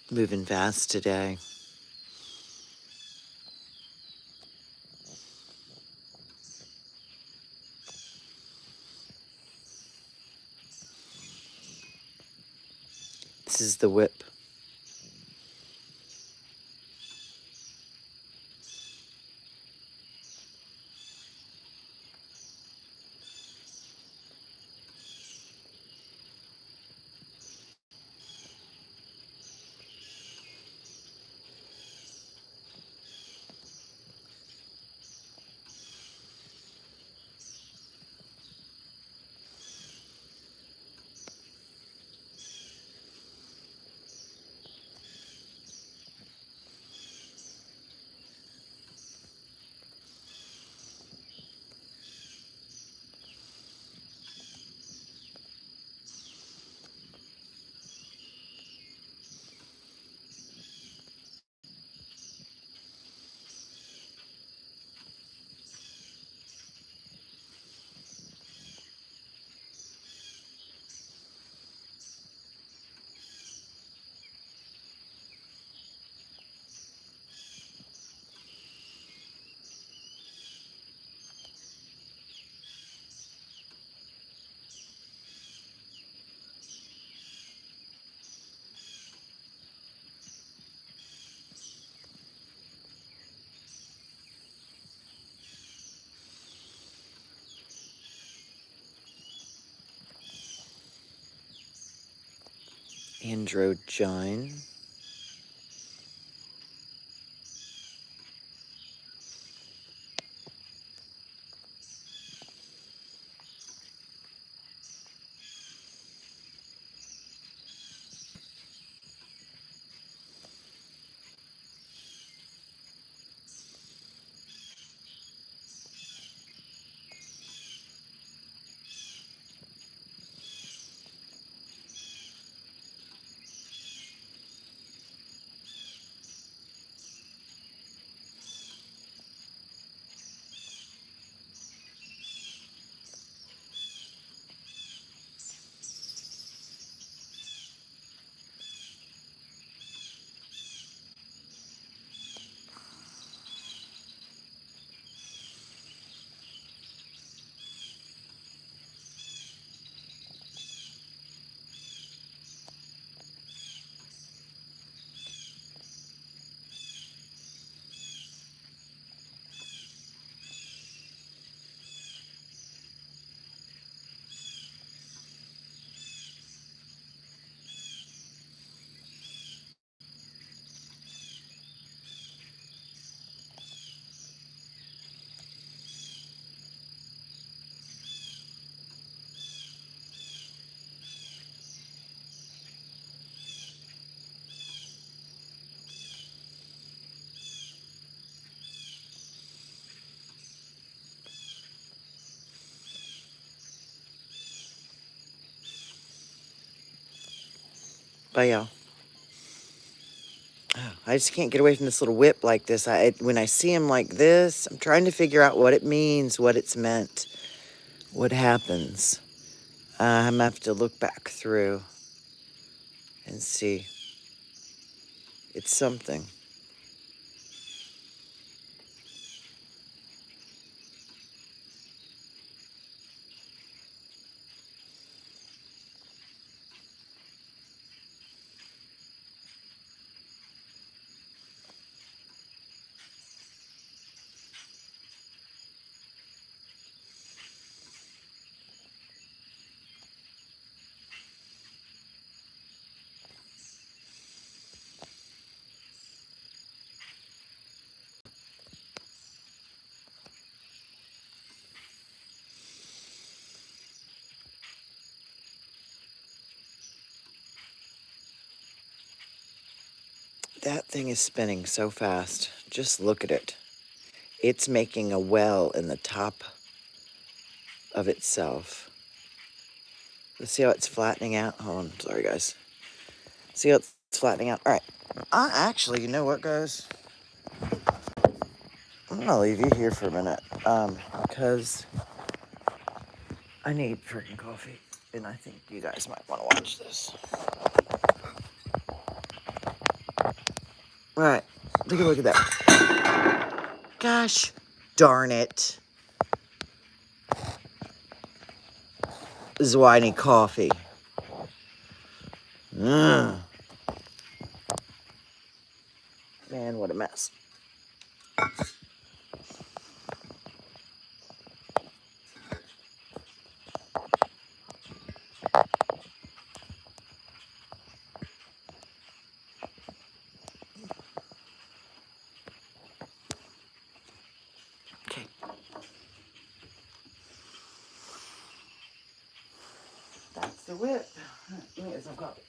Moving fast today. This is the whip. Androgyne. Bye, y'all. I just can't get away from this little whip like this. When I see him like this, I'm trying to figure out what it means, what it's meant, what happens. I'm gonna have to look back through and see. It's something. That thing is spinning so fast. Just look at it. It's making a well in the top of itself. Let's see how it's flattening out. Hold on, sorry guys. See how it's flattening out? All right. Actually, you know what, guys? I'm gonna leave you here for a minute, because I need freaking coffee, and I think you guys might want to watch this. All right, take a look at that. Gosh darn it. This is why I need coffee. Ugh. Man, what a mess. Okay. That's the whip. Let me get some coffee.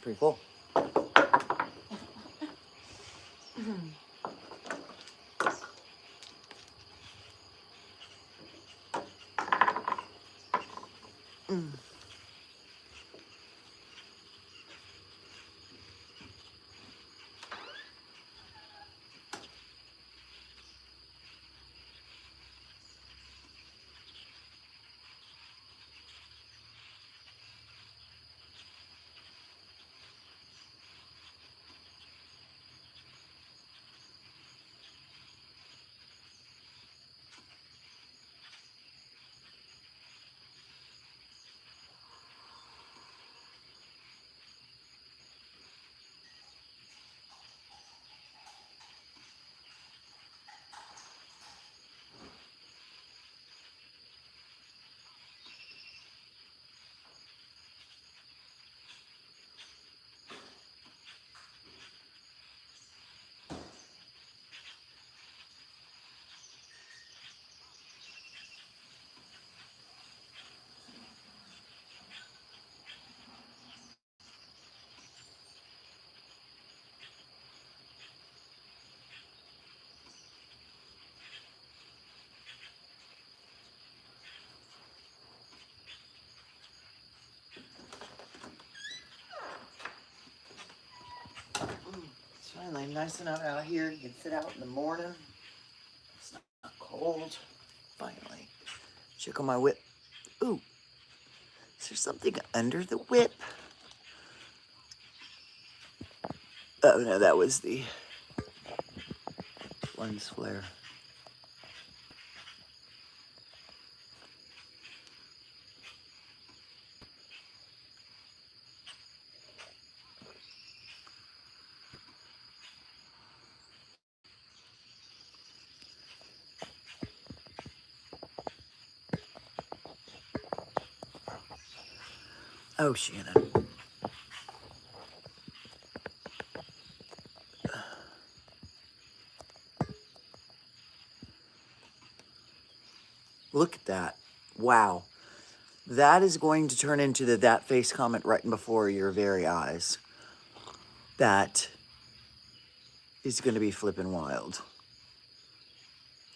Pretty cool. It's finally nice enough out here. You can sit out in the morning. It's not cold. Finally. Check on my whip. Ooh, is there something under the whip? Oh no, that was the lens flare. Oh, Shannon. Look at that. Wow. That is going to turn into the that face comment right before your very eyes. That is going to be flipping wild.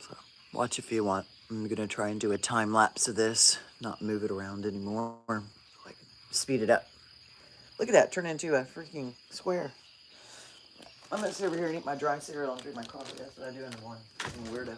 So watch if you want. I'm going to try and do a time lapse of this, not move it around anymore. Like speed it up. Look at that, turn into a freaking square. I'm gonna sit over here and eat my dry cereal and drink my coffee. That's what I do in the morning. I'm a weirdo.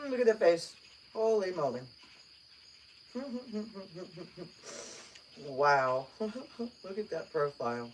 Look at that face. Holy moly. Wow. Look at that profile.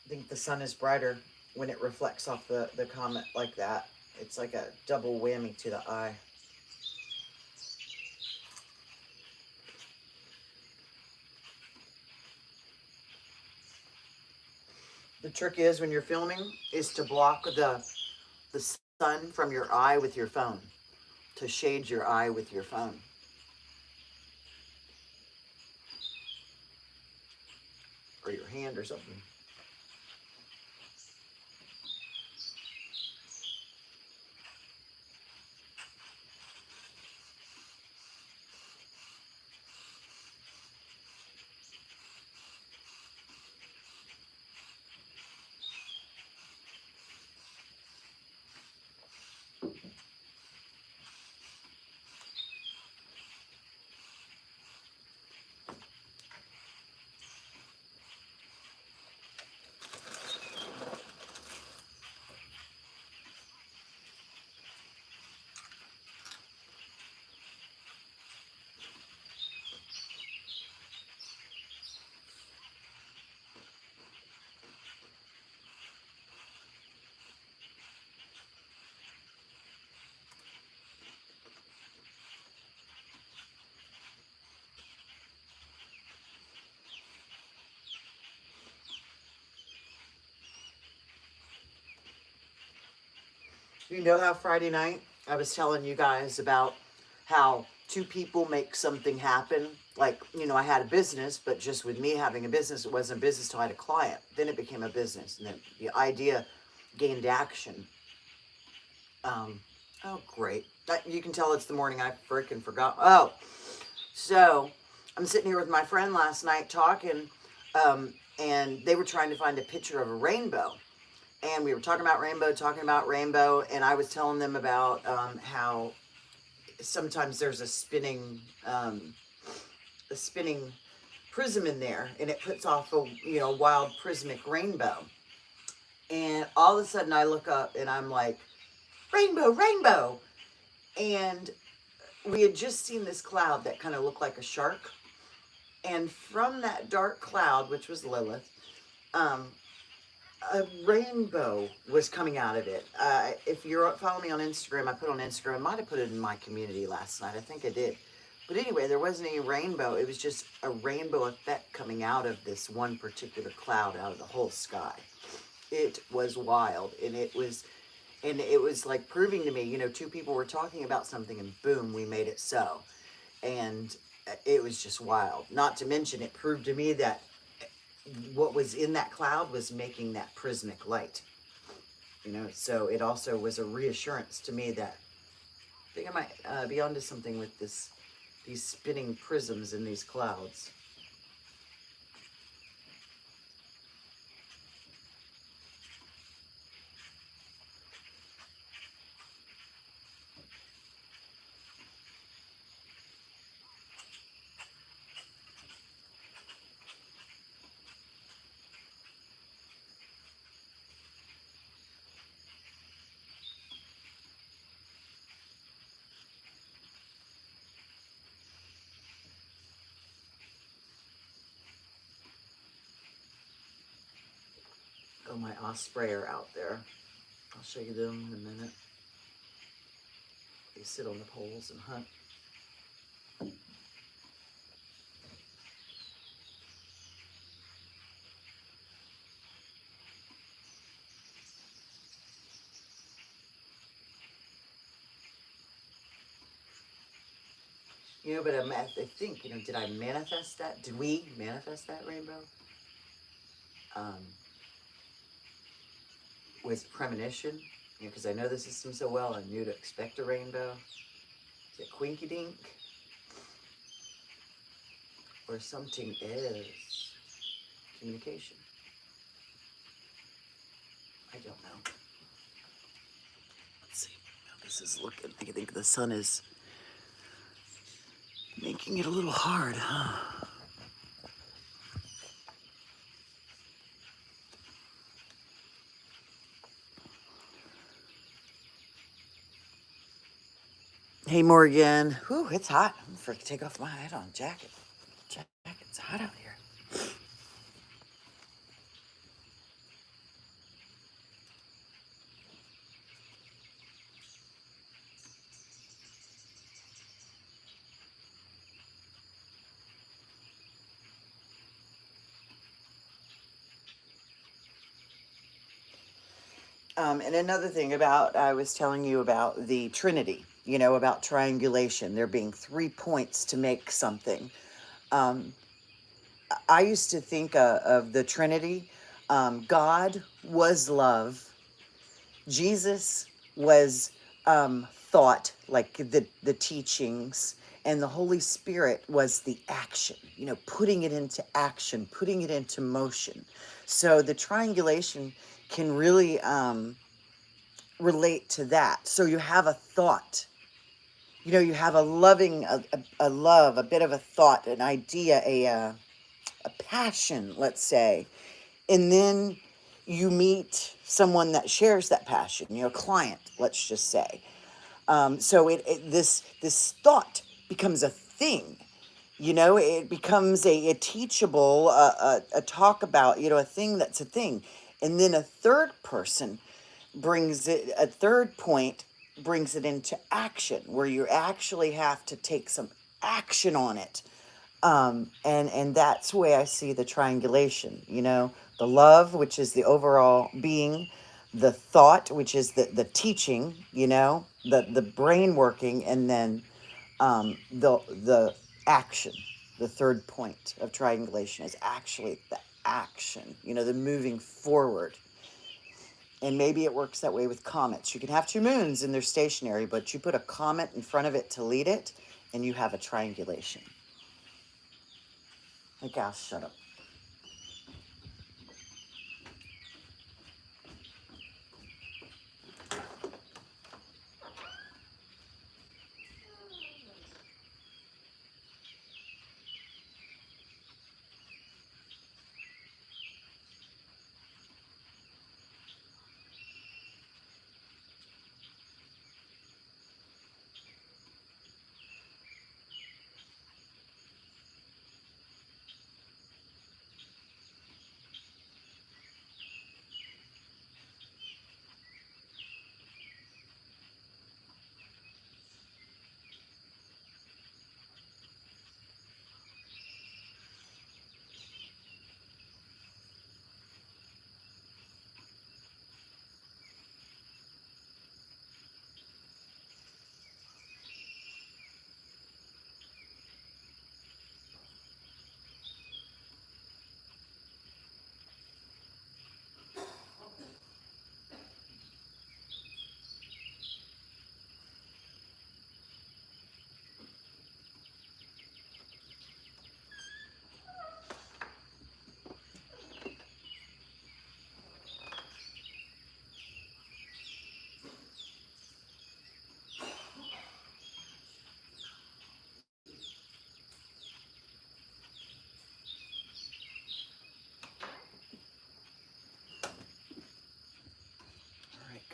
I think the sun is brighter when it reflects off the comet like that. It's like a double whammy to the eye. The trick is when you're filming is to block the sun from your eye with your phone. To shade your eye with your phone. Or your hand or something. You know how Friday night I was telling you guys about how two people make something happen? Like, you know, I had a business, but just with me having a business, it wasn't a business till I had a client. Then it became a business. And then the idea gained action. Oh, great. You can tell it's the morning. I freaking forgot. Oh, so I'm sitting here with my friend last night talking, and they were trying to find a picture of a rainbow. And we were talking about rainbow, and I was telling them about how sometimes there's a spinning prism in there, and it puts off a wild prismatic rainbow. And all of a sudden, I look up, and I'm like, rainbow, rainbow, and we had just seen this cloud that kind of looked like a shark, and from that dark cloud, which was Lilith, a rainbow was coming out of it. If you're following me on Instagram, I put on Instagram. I might have put it in my community last night. I think I did. But anyway, there wasn't any rainbow. It was just a rainbow effect coming out of this one particular cloud, out of the whole sky. It was wild, and it was like proving to me, two people were talking about something, and boom, we made it so. And it was just wild. Not to mention, it proved to me that what was in that cloud was making that prismatic light. So it also was a reassurance to me that I think I might be onto something with these spinning prisms in these clouds. Oh, my osprey are out there. I'll show you them in a minute. They sit on the poles and hunt. But I think, did I manifest that? Did we manifest that rainbow? Um, with premonition? Because I know the system so well, I knew to expect a rainbow. Is it quinky dink? Or something else? Communication? I don't know. Let's see how this is looking. I think the sun is making it a little hard, huh? Hey, Morgan. Whew, it's hot. I'm gonna freaking take off my hat-on jacket. It's hot out here. And another thing I was telling you about the Trinity, about triangulation, there being 3 points to make something. Um, I used to think of the Trinity. God was love. Jesus was thought, like the teachings, and the Holy Spirit was the action, putting it into action, putting it into motion. So the triangulation can really relate to that. So you have a thought, you have a loving, a love, a bit of a thought, an idea, a passion, let's say, and then you meet someone that shares that passion, a client, let's just say. So this thought becomes a thing. It becomes a teachable, a talk about, a thing that's a thing. And then a third point brings it into action, where you actually have to take some action on it. And that's the way I see the triangulation, the love, which is the overall being, the thought, which is the teaching, the brain working, and then the action. The third point of triangulation is actually the action, the moving forward. And maybe it works that way with comets. You can have 2 moons and they're stationary, but you put a comet in front of it to lead it, and you have a triangulation. Like, I'll shut up.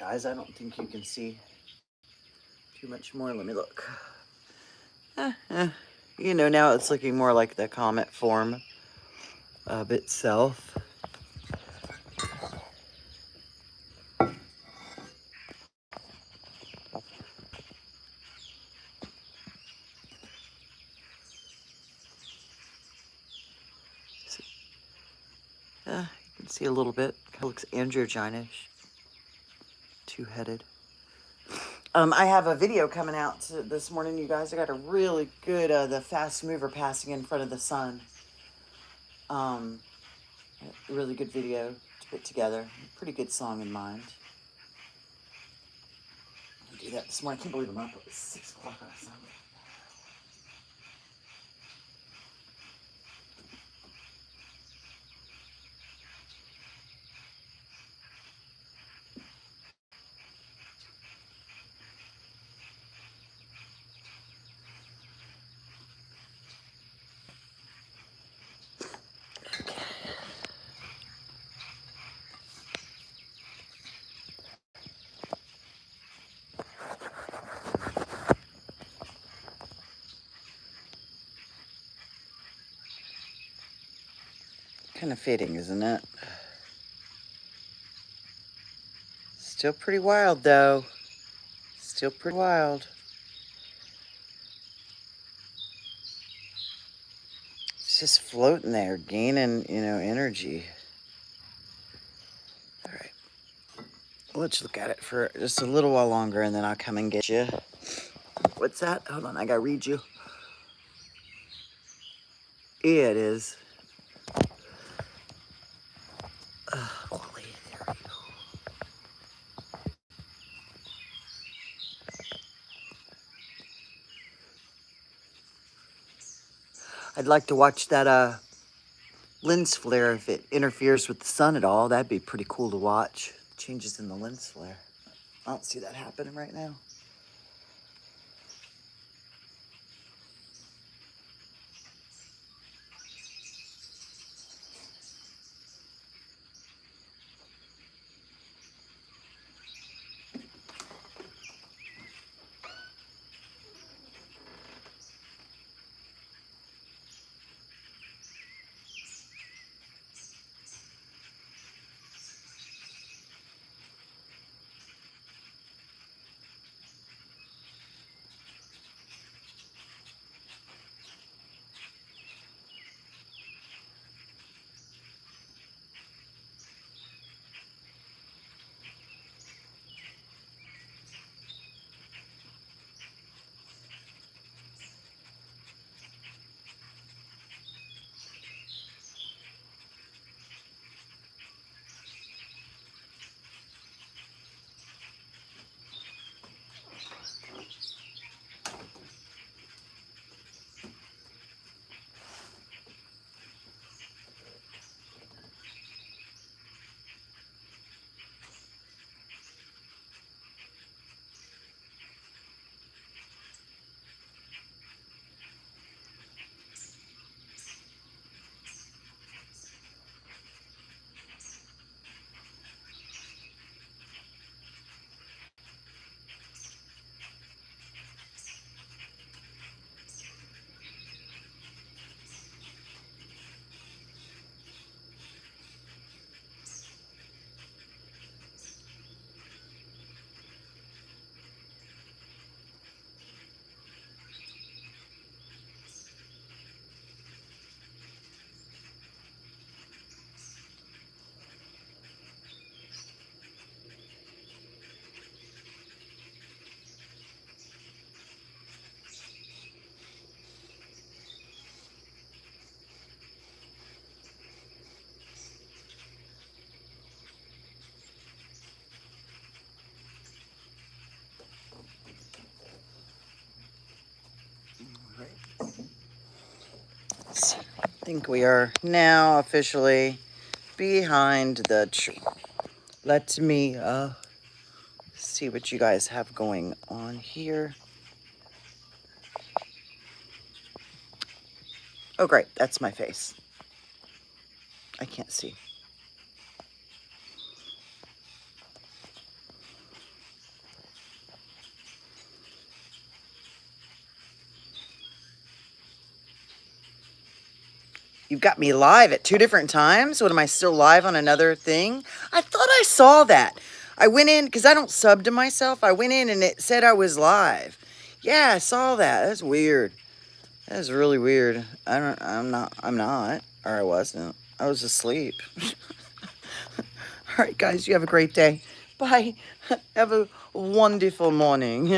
guys. I don't think you can see too much more. Let me look. You know, now it's looking more like the comet form of itself. You can see a little bit. Kind of looks androgynish. Two-headed. I have a video coming out this morning, you guys. I got a really good, the fast mover passing in front of the sun. A really good video to put together. Pretty good song in mind. I'll do that this morning. I can't believe I'm up at 6 o'clock on a Sunday. Kind of fitting, isn't it? Still pretty wild, though. Still pretty wild. It's just floating there, gaining, you know, energy. All right. Let's look at it for just a little while longer, and then I'll come and get you. What's that? Hold on, I gotta read you. Yeah, it is. Wally, there we go. I'd like to watch that lens flare if it interferes with the sun at all. That'd be pretty cool to watch. Changes in the lens flare. I don't see that happening right now. I think we are now officially behind the tree. Let me see what you guys have going on here. Oh, great. That's my face. I can't see. You've got me live at 2 different times. What, am I still live on another thing? I thought I saw that. I went in, because I don't sub to myself. I went in and it said I was live. Yeah, I saw that. That's weird. That is really weird. I'm not, or I wasn't. I was asleep. All right, guys, you have a great day. Bye. Have a wonderful morning.